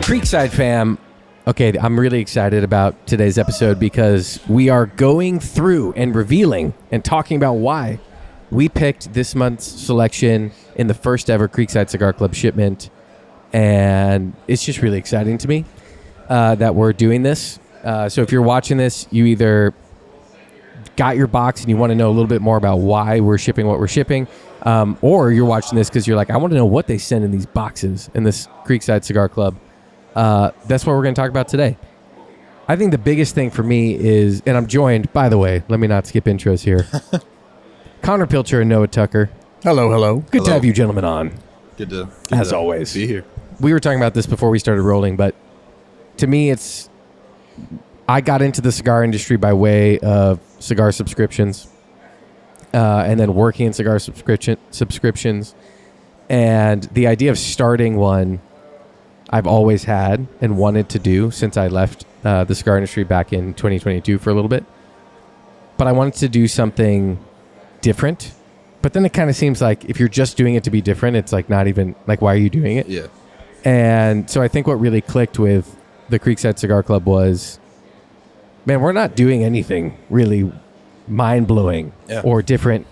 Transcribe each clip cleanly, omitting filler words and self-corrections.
Creekside fam, okay, I'm really excited about today's episode because we are going through and revealing and talking about why we picked this month's selection in the first ever Creekside Cigar Club shipment. And it's just really exciting to me that we're doing this. So if you're watching this, you either got your box and you want to know a little bit more about why we're shipping what we're shipping, or you're watching this because you're like, I want to know what they send in these boxes in this Creekside Cigar Club. That's what we're going to talk about today. I think the biggest thing for me is, and I'm joined, by the way, let me not skip intros here. Connor Pilcher and Noah Tucker. Hello. Good to have you gentlemen on. Good to always be here. We were talking about this before we started rolling, but to me, I got into the cigar industry by way of cigar subscriptions, and then working in cigar subscriptions. And the idea of starting one I've always had and wanted to do since I left the cigar industry back in 2022 for a little bit. But I wanted to do something different. But then it kind of seems like if you're just doing it to be different, it's like not even, like, why are you doing it? Yeah. And so I think what really clicked with the Creekside Cigar Club was, man, we're not doing anything really mind-blowing or different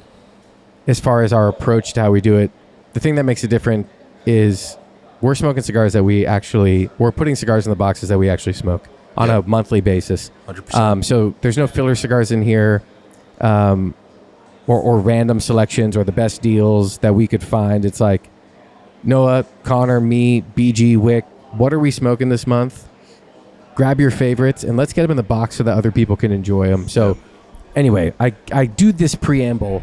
as far as our approach to how we do it. The thing that makes it different is we're smoking cigars that we're putting cigars in the boxes that we actually smoke on a monthly basis. 100%. So there's no filler cigars in here, or random selections or the best deals that we could find. It's like, Noah, Connor, me, BG, Wick, what are we smoking this month? Grab your favorites and let's get them in the box so that other people can enjoy them. So anyway, I do this preamble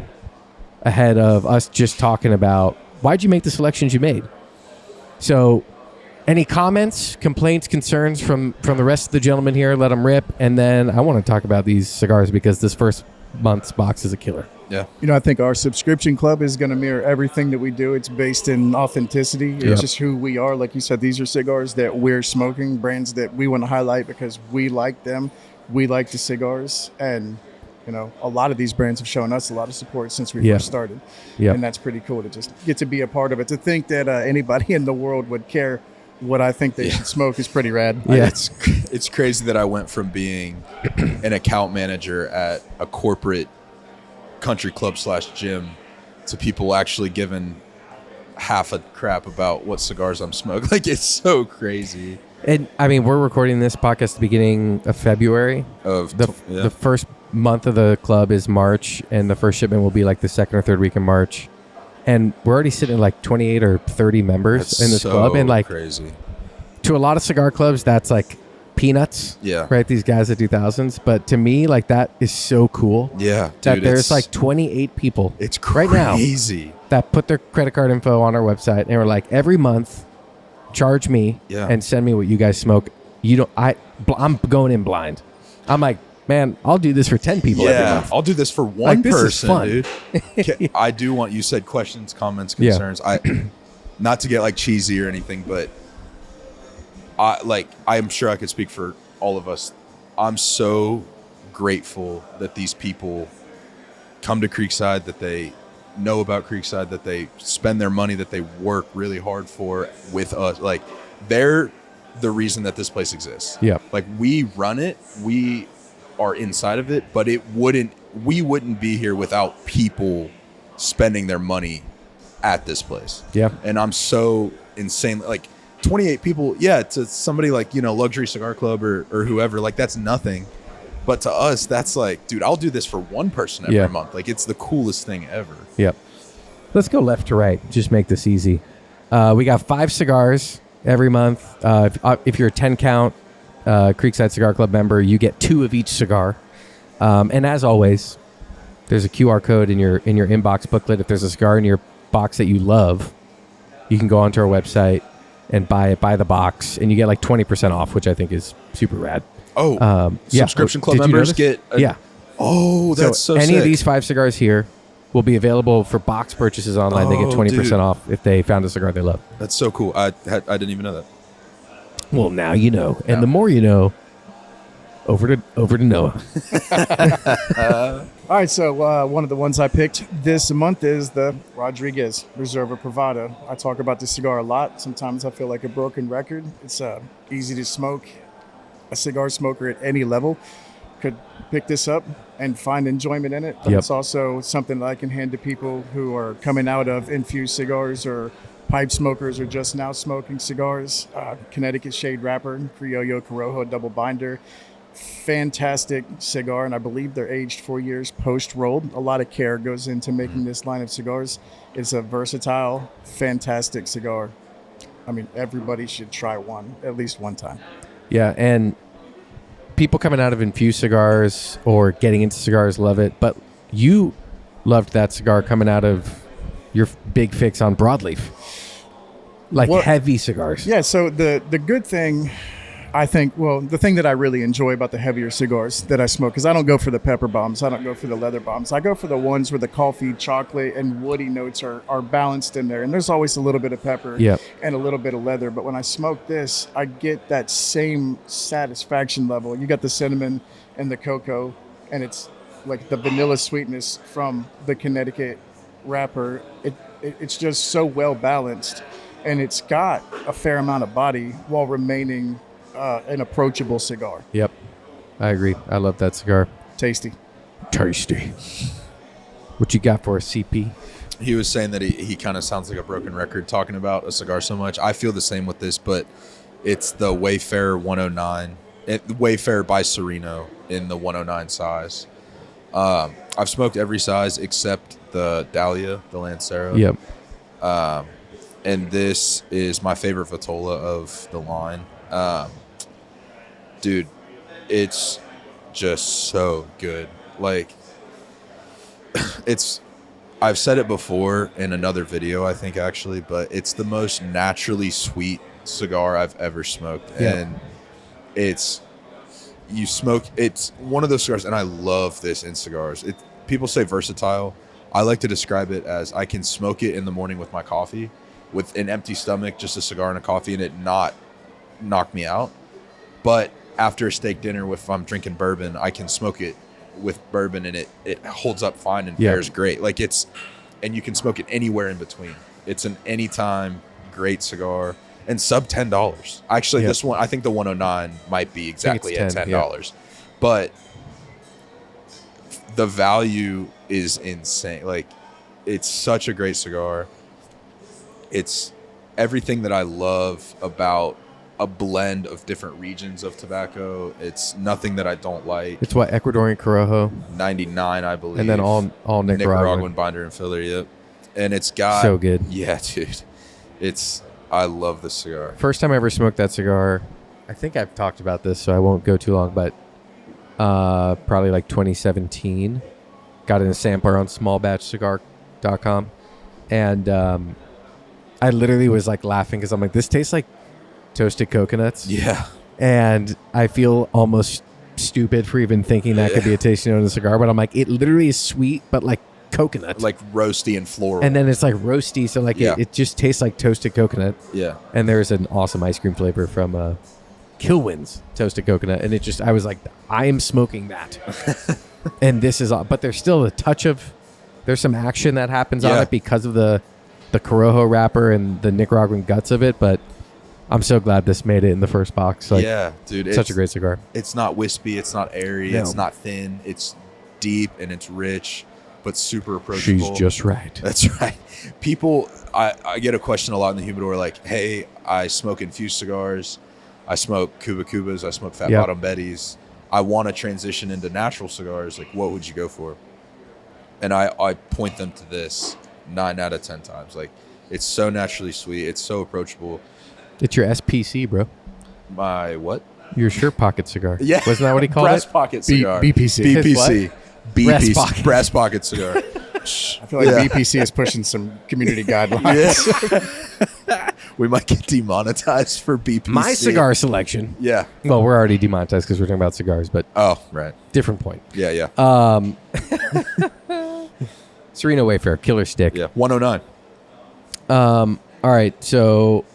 ahead of us just talking about why'd you make the selections you made? So any comments, complaints, concerns from the rest of the gentlemen here, let them rip. And then I want to talk about these cigars because this first month's box is a killer. Yeah. I think our subscription club is going to mirror everything that we do. It's based in authenticity. It's just who we are. Like you said, these are cigars that we're smoking, brands that we want to highlight because we like them. We like the cigars. And, a lot of these brands have shown us a lot of support since we first started. And that's pretty cool to just get to be a part of it. To think that anybody in the world would care what I think they should smoke is pretty rad. Yeah. It's crazy that I went from being an account manager at a corporate country club / gym to people actually giving half a crap about what cigars I'm smoking. Like, it's so crazy. And I mean, we're recording this podcast at the beginning of February. The first month of the club is March, and the first shipment will be like the second or third week in March. And we're already sitting at like 28 or 30 members in this club. And like, crazy. To a lot of cigar clubs, that's like peanuts. Yeah. Right? These guys that do thousands. But to me, like, that is so cool. Yeah. Dude, that there's like 28 people. It's right now crazy. That put their credit card info on our website and we're like, every month, charge me and send me what you guys smoke. I'm going in blind. I'm like, man, I'll do this for 10 people every month. I'll do this for one person, dude. I do want, you said questions, comments, concerns. I not to get like cheesy or anything, but I'm sure I could speak for all of us. I'm so grateful that these people come to Creekside, that they know about Creekside, that they spend their money, that they work really hard for with us. Like, they're the reason that this place exists. Yeah. Like, we run it, we are inside of it, but we wouldn't be here without people spending their money at this place. Yeah. And I'm so insane. Like, 28 people, to somebody like, Luxury Cigar Club or whoever, like, that's nothing. But to us, that's like, dude, I'll do this for one person every month. Like, it's the coolest thing ever. Yep. Let's go left to right. Just make this easy. We got 5 cigars every month. If you're a 10 count Creekside Cigar Club member, you get 2 of each cigar. And as always, there's a QR code in your inbox booklet. If there's a cigar in your box that you love, you can go onto our website and buy the box, and you get like 20% off, which I think is super rad. Subscription club members get that's so any sick. of these 5 cigars here will be available for box purchases online. They get 20% off if they found a cigar they love. That's so cool. I didn't even know that. Well, now you know. And the more you know, Over to Noah. All right, so one of the ones I picked this month is the Rodriguez Reserva Privada. I talk about this cigar a lot. Sometimes I feel like a broken record. It's easy to smoke. A cigar smoker at any level could pick this up and find enjoyment in it. But Yep. it's also something that I can hand to people who are coming out of infused cigars or pipe smokers or just now smoking cigars. Connecticut shade wrapper, Criollo Corojo double binder. Fantastic cigar, and I believe they're aged 4 years post-rolled. A lot of care goes into making this line of cigars. It's a versatile, fantastic cigar. I mean, everybody should try one at least one time. Yeah, and people coming out of infused cigars or getting into cigars love it, but you loved that cigar coming out of your big fix on broadleaf. Like Well, heavy cigars. Yeah, so the good thing, I think, well, the thing that I really enjoy about the heavier cigars that I smoke, because I don't go for the pepper bombs, I don't go for the leather bombs. I go for the ones where the coffee, chocolate, and woody notes are balanced in there. And there's always a little bit of pepper Yep. and a little bit of leather. But when I smoke this, I get that same satisfaction level. You got the cinnamon and the cocoa, and it's like the vanilla sweetness from the Connecticut wrapper. It's just so well balanced. And it's got a fair amount of body while remaining an approachable cigar. Yep. I agree. I love that cigar. Tasty. Tasty. What you got for us, CP? He was saying that he kind of sounds like a broken record talking about a cigar so much. I feel the same with this, but it's the Wayfarer 109. Wayfarer by Serino in the 109 size. I've smoked every size except the Dahlia, the Lancero. Yep. And this is my favorite Vitola of the line. Dude, it's just so good. Like, I've said it before in another video, I think, actually, but it's the most naturally sweet cigar I've ever smoked. Yeah. And it's one of those cigars, and I love this in cigars. People say versatile. I like to describe it as I can smoke it in the morning with my coffee, with an empty stomach, just a cigar and a coffee, and it not knock me out. But after a steak dinner, if I'm drinking bourbon, I can smoke it with bourbon, and it holds up fine and pairs great. Like and you can smoke it anywhere in between. It's an anytime great cigar and sub $10. Actually, this one, I think the 109 might be exactly at $10. But the value is insane. Like, it's such a great cigar. It's everything that I love about a blend of different regions of tobacco. It's nothing that I don't like. It's what, Ecuadorian Corojo? 99, I believe. And then all Nicaraguan. binder and filler, yep. And it's got... So good. Yeah, dude. I love this cigar. First time I ever smoked that cigar, I think I've talked about this, so I won't go too long, but probably like 2017. Got in a sampler on smallbatchcigar.com. And I literally was like laughing because I'm like, this tastes like toasted coconuts. Yeah. And I feel almost stupid for even thinking that could be a tasting note in a cigar, but I'm like, it literally is sweet, but like coconut. Like roasty and floral. And then it's like roasty, so like it just tastes like toasted coconut. Yeah. And there's an awesome ice cream flavor from Kilwin's toasted coconut, and I was like, I am smoking that. And this is, but there's still a touch of, there's some action that happens on it because of the Corojo wrapper and the Nicaraguan guts of it, but I'm so glad this made it in the first box. Like, yeah, dude. Such a great cigar. It's not wispy. It's not airy. No. It's not thin. It's deep and it's rich, but super approachable. She's just right. That's right. People, I get a question a lot in the humidor like, hey, I smoke infused cigars. I smoke Cuba Cubas. I smoke Fat Bottom Bettys. I want to transition into natural cigars. Like, what would you go for? And I point them to this 9 out of 10 times. Like, it's so naturally sweet. It's so approachable. It's your SPC, bro. My what? Your shirt pocket cigar. Yeah. Wasn't that what he called Brass it? pocket cigar. BPC. BPC. Brass BPC. pocket. Brass pocket cigar. I feel like BPC is pushing some community guidelines. We might get demonetized for BPC. My cigar selection. Yeah. Well, we're already demonetized because we're talking about cigars, but Oh, right. different point. Yeah, yeah. Serino Wayfarer, killer stick. Yeah. 109. All right, so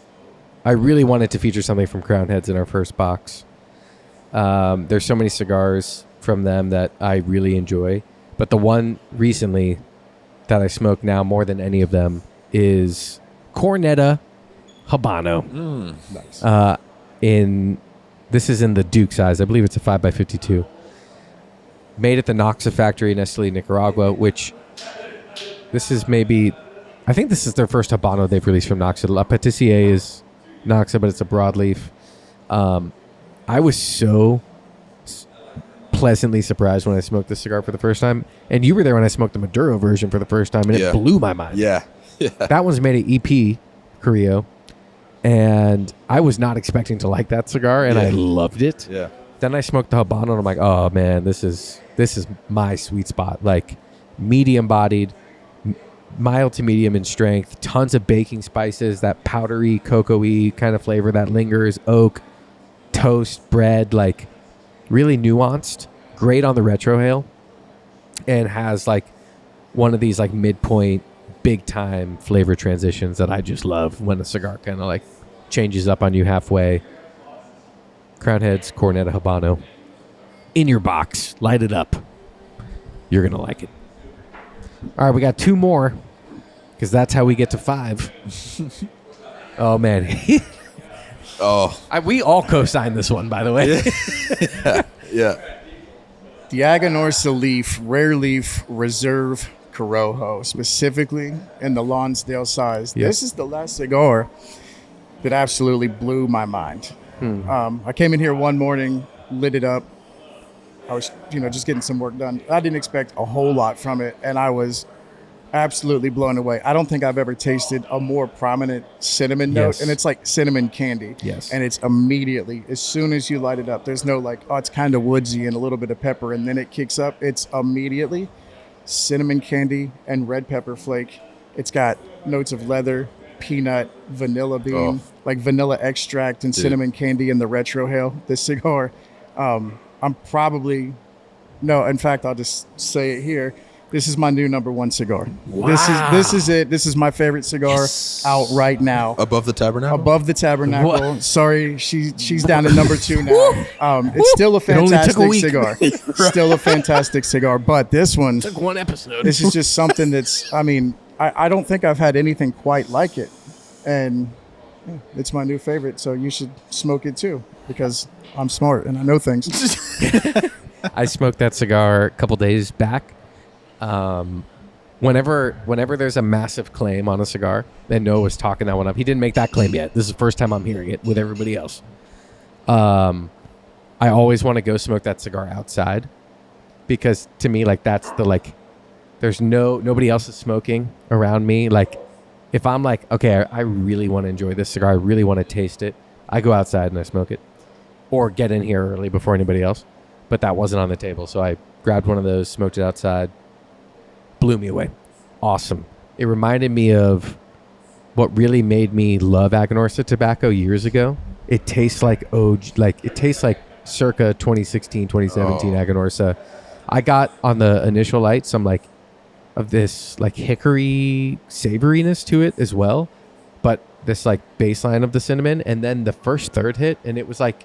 I really wanted to feature something from Crown Heads in our first box. There's so many cigars from them that I really enjoy. But the one recently that I smoke now more than any of them is Cornetta Habano. Nice. This is in the Duke size. I believe it's a 5x52. Made at the Noxa factory in Esteli, Nicaragua, which this is I think this is their first Habano they've released from Noxa. La Patissier is Noxa, but it's a broadleaf. I was so pleasantly surprised when I smoked this cigar for the first time. And you were there when I smoked the Maduro version for the first time, and it blew my mind. Yeah. That one's made at EP Carrillo, and I was not expecting to like that cigar, and I loved it. Yeah. Then I smoked the Habano, and I'm like, oh man, this is my sweet spot. Like medium bodied, mild to medium in strength, tons of baking spices, that powdery cocoa-y kind of flavor that lingers, oak, toast, bread, like really nuanced, great on the retrohale, and has like one of these like midpoint big time flavor transitions that I just love when a cigar kind of like changes up on you halfway. Crown Heads Cornetta Habano in your box, light it up. You're gonna like it. All right, we got 2 more because that's how we get to 5. Oh man. We all co-signed this one, by the way. Yeah. The Aganorsa leaf, rare leaf, Reserve Corojo, specifically in the Lonsdale size. Yep. This is the last cigar that absolutely blew my mind. I came in here one morning, lit it up. I was, just getting some work done. I didn't expect a whole lot from it, and I was absolutely blown away. I don't think I've ever tasted a more prominent cinnamon note, and it's like cinnamon candy. Yes. And it's immediately, as soon as you light it up, there's no like, oh, it's kind of woodsy and a little bit of pepper, and then it kicks up. It's immediately cinnamon candy and red pepper flake. It's got notes of leather, peanut, vanilla bean, like vanilla extract and cinnamon candy in the retrohale. This cigar, in fact, I'll just say it here. This is my new number 1 cigar. Wow. This is it. This is my favorite cigar out right now. Above the Tabernacle? Above the Tabernacle. What? Sorry, she's down to number 2 now. It's still a fantastic cigar. Still a fantastic cigar. But this one, Took 1 episode. this is just something that's, I don't think I've had anything quite like it. And it's my new favorite. So you should smoke it too, because I'm smart and I know things. I smoked that cigar a couple days back. Whenever there's a massive claim on a cigar, and Noah was talking that one up. He didn't make that claim yet. This is the first time I'm hearing it with everybody else. I always want to go smoke that cigar outside, because to me, like, that's the, like, there's nobody else is smoking around me. Like, if I'm like, okay, I really want to enjoy this cigar, I really want to taste it, I go outside and I smoke it, or get in here early before anybody else. But that wasn't on the table, so I grabbed one of those, smoked it outside. Blew me away. Awesome. It reminded me of what really made me love Aganorsa tobacco years ago. It tastes like circa 2016, 2017 Aganorsa. I got on the initial light some like of this like hickory savoriness to it as well, but this like baseline of the cinnamon, and then the first third hit, and it was like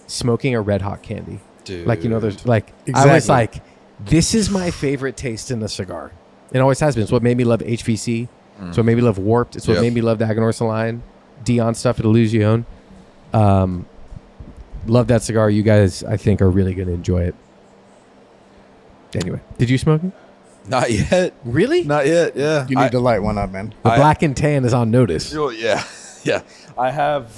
smoking a red hot candy. Dude. Like, there's like, Exactly. I was like, this is my favorite taste in a cigar. It always has been. It's what made me love HVC. It's what made me love Warped. It's what made me love the Aganorsa line. Dion stuff at Illusion. Love that cigar. You guys, I think, are really going to enjoy it. Anyway, did you smoke it? Not yet. Really? Not yet, yeah. You need to light one up, man. The black and tan is on notice. Oh, yeah. Yeah. I have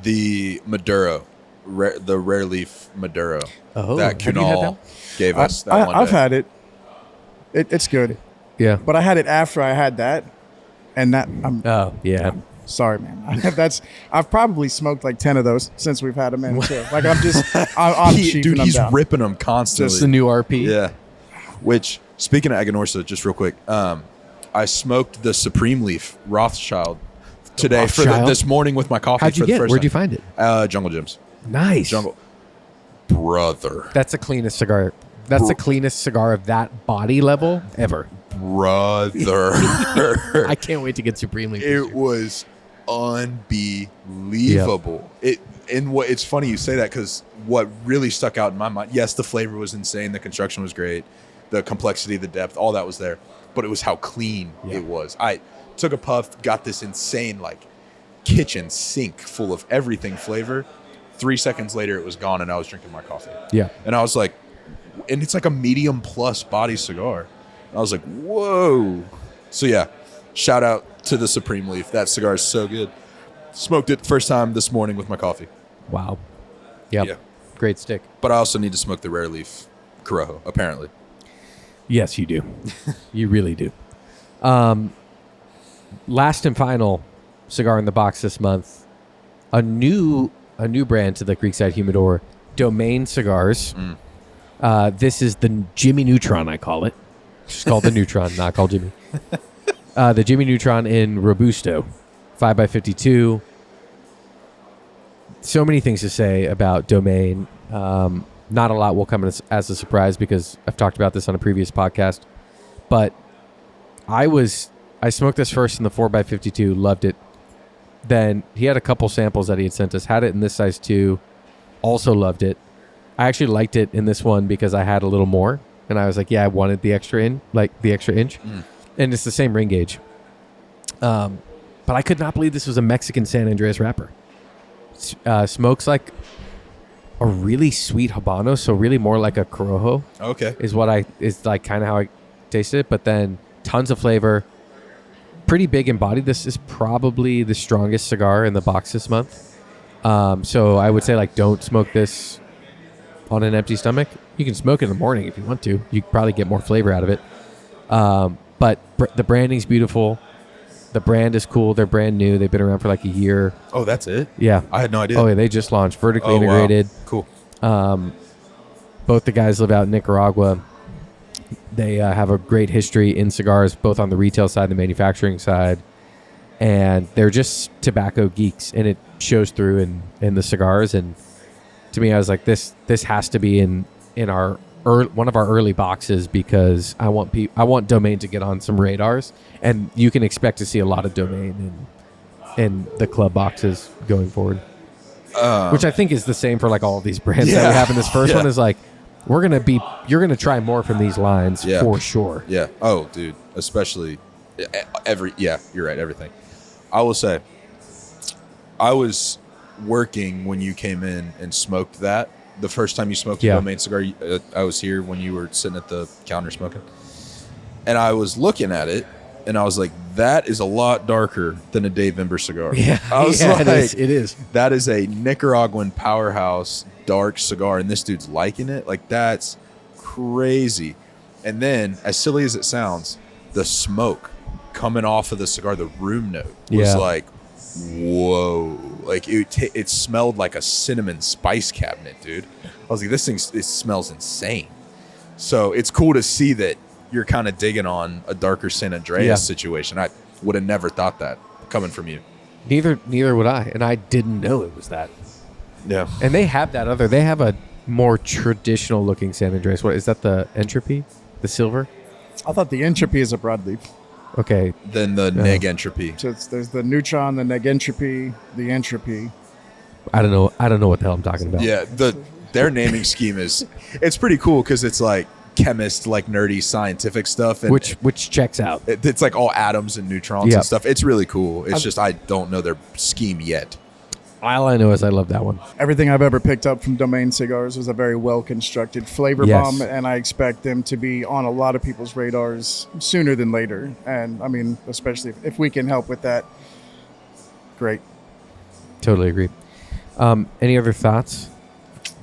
the Maduro, the rare leaf Maduro. Oh, that have you had Cunal that? gave us that one I've day. had it. It's good. Yeah. But I had it after I had that. And that, Oh, yeah. sorry, man. I've probably smoked like 10 of those since we've had them in too. Like I'm cheaping them He's down. ripping them constantly. Just the new RP. Yeah. Which, speaking of Aganorsa, just real quick, I smoked the Supreme Leaf Rothschild today Rothschild? this morning with my coffee. How'd you for the get it? first Where'd you time. find it? Jungle Gyms. Nice. Jungle. Brother. That's the cleanest cigar. That's the cleanest cigar of that body level ever. Brother. I can't wait to get Supreme Leaf. It was unbelievable. It's funny you say that, because what really stuck out in my mind, yes, the flavor was insane, the construction was great, the complexity, the depth, all that was there, but it was how clean it was. I took a puff, got this insane like kitchen sink full of everything flavor. 3 seconds later it was gone and I was drinking my coffee. Yeah. And I was like, and it's like a medium plus body cigar. And I was like, whoa. So yeah, shout out to the Supreme Leaf. That cigar is so good. Smoked it first time this morning with my coffee. Wow. Yep. Yeah. Great stick. But I also need to smoke the Rare Leaf Corojo, apparently. Yes, you do. You really do. Last and final cigar in the box this month. A new brand to the Creekside Humidor, Domain Cigars. This is the Jimmy Neutron, I call it. It's called the Neutron, not called Jimmy. The Jimmy Neutron in Robusto, 5x52. So many things to say about Domain. Not a lot will come as a surprise because I've talked about this on a previous podcast. But I smoked this first in the 4x52, loved it. Then he had a couple samples that he had sent us, had it in this size too, also loved it. I actually liked it in this one because I had a little more, and I was like, yeah, I wanted the extra inch. And it's the same ring gauge. But I could not believe this was a Mexican San Andreas wrapper. Smokes like a really sweet Habano, so really more like a Corojo. Okay. Is like kind of how I tasted it, but then tons of flavor. Pretty big in body. This is probably the strongest cigar in the box this month. So I would say like don't smoke this on an empty stomach. You can smoke it in the morning if you want to. You could probably get more flavor out of it. But the branding's beautiful. The brand is cool. They're brand new. They've been around for like a year. Oh, that's it? Yeah. I had no idea. Oh, yeah. They just launched. Vertically integrated. Wow. Cool. Both the guys live out in Nicaragua. They have a great history in cigars, both on the retail side and the manufacturing side. And they're just tobacco geeks, and it shows through in the cigars. And to me, I was like, this has to be in our one of our early boxes because I want Domain to get on some radars, and you can expect to see a lot of Domain in the club boxes going forward. Which I think is the same for like all of these brands that we have in this first one. Is like you're gonna try more from these lines for sure. Yeah. Oh, dude, especially you're right. Everything. I will say, I was working when you came in and smoked that. The first time you smoked a Domain cigar, I was here when you were sitting at the counter smoking. And I was looking at it, and I was like, that is a lot darker than a Dave Ember cigar. Yeah, I was like, it is. That is a Nicaraguan powerhouse dark cigar, and this dude's liking it. Like, that's crazy. And then, as silly as it sounds, the smoke coming off of the cigar, the room note was like, whoa. Like, it smelled like a cinnamon spice cabinet, dude. I was like, it smells insane. So it's cool to see that you're kind of digging on a darker San Andreas situation. I would have never thought that coming from you. Neither would I, and I didn't know it was that. Yeah. And they have they have a more traditional looking San Andreas. What is that, the Entropy? The silver? I thought the Entropy is a broadleaf. Okay. Then the Neg Entropy. So there's the Neutron, the Neg Entropy, the Entropy. I don't know what the hell I'm talking about. Yeah, their naming scheme it's pretty cool because it's like chemist, like nerdy scientific stuff, and which checks out. It's like all atoms and neutrons and stuff. It's really cool. It's just I don't know their scheme yet. All I know is I love that one. Everything I've ever picked up from Domain Cigars was a very well-constructed flavor bomb, and I expect them to be on a lot of people's radars sooner than later. And, I mean, especially if we can help with that, great. Totally agree. Any other thoughts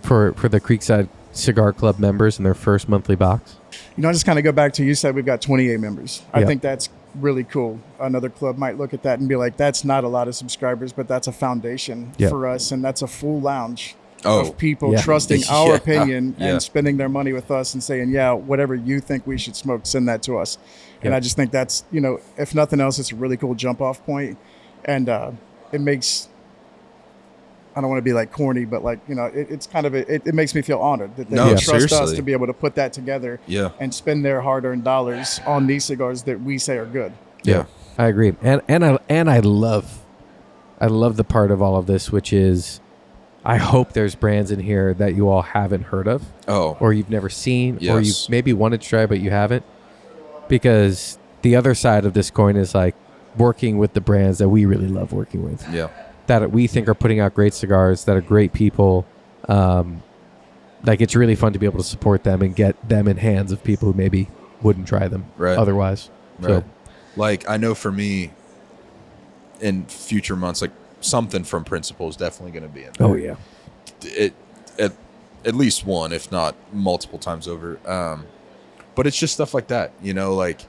for the Creekside Cigar Club members in their first monthly box? You know, I just kind of go back to, you said we've got 28 members. I think that's really cool. Another club might look at that and be like, that's not a lot of subscribers, but that's a foundation for us, and that's a full lounge of people trusting our opinion and spending their money with us and saying, whatever you think we should smoke, send that to us. And I just think that's, you know, if nothing else, it's a really cool jump off point. And it makes, I don't want to be like corny, but like, you know, it's kind of it makes me feel honored that they trust us to be able to put that together and spend their hard-earned dollars on these cigars that we say are good. Yeah, I agree. And I love I love the part of all of this, which is I hope there's brands in here that you all haven't heard of. Oh. Or you've never seen. Yes. Or you maybe wanted to try, but you haven't. Because the other side of this coin is like working with the brands that we really love working with. Yeah. That we think are putting out great cigars, that are great people. Like it's really fun to be able to support them and get them in hands of people who maybe wouldn't try them otherwise. Right. So, like I know for me, in future months, like something from Principal is definitely going to be in there. oh yeah, It at least one, if not multiple times over. But it's just stuff like that, you know, like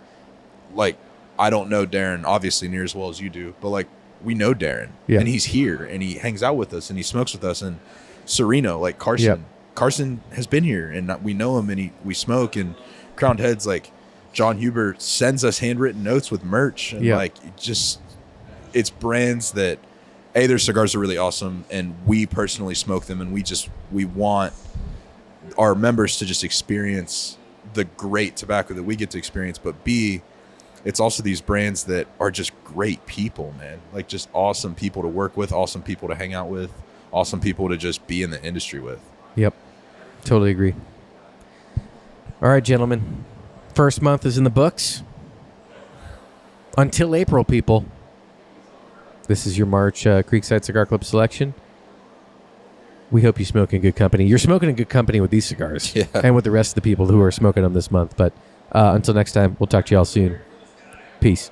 I don't know Darren obviously near as well as you do, but like we know Darren and he's here and he hangs out with us and he smokes with us. And Serino, like Carson has been here and we know him and we smoke. And Crowned Heads, like John Huber sends us handwritten notes with merch and like it's brands that their cigars are really awesome and we personally smoke them and we want our members to just experience the great tobacco that we get to experience, but B, it's also these brands that are just great people, man. Like just awesome people to work with, awesome people to hang out with, awesome people to just be in the industry with. Yep. Totally agree. All right, gentlemen. First month is in the books. Until April, people. This is your March Creekside Cigar Club selection. We hope you smoke in good company. You're smoking in good company with these cigars and with the rest of the people who are smoking them this month. But until next time, we'll talk to y'all soon. Peace.